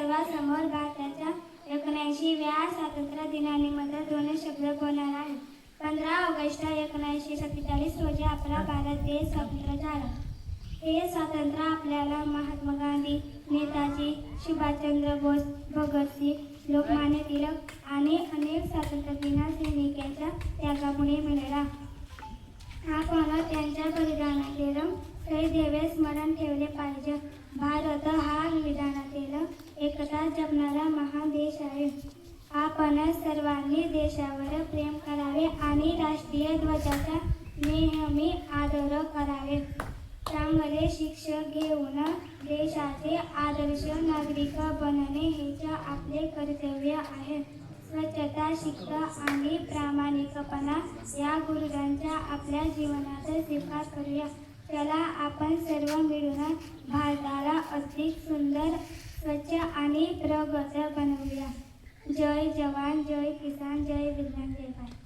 सर्वांसमोर भारताच्या 79व्या स्वातंत्र्य दिनानिमित्त दोन शब्द बोलणार आहे. 15 ऑगस्ट 1947 रोजी आपला भारत देश स्वतंत्र झाला. हे स्वातंत्र्य आपल्याला महात्मा गांधी, नेताजी सुभाषचंद्र बोस, भगतसिंग, लोकमान्य टिळक आणि अनेक स्वातंत्र्यदिना सैनिकांच्या त्यागामुळे मिळाला. आपण त्यांच्या बलिदानातील शहीद स्मरण ठेवले पाहिजे. भारत हा विविधतेतील एकता जपणारा महान देश आहे. आपण सर्वांनी देशावर प्रेम करावे आणि राष्ट्रीय ध्वजाचा नेहमी आदर करावे. चांगले शिक्षण घेऊन देशाचे आदर्श नागरिक बनणे हेच आपले कर्तव्य आहे. स्वच्छता, शिस्त आणि प्रामाणिकपणा या गुरुदांचा आपल्या जीवनात स्वीकार करूया. चला आपण सर्व मिळून भारताला अधिक सुंदर, स्वच्छ आणि प्रगत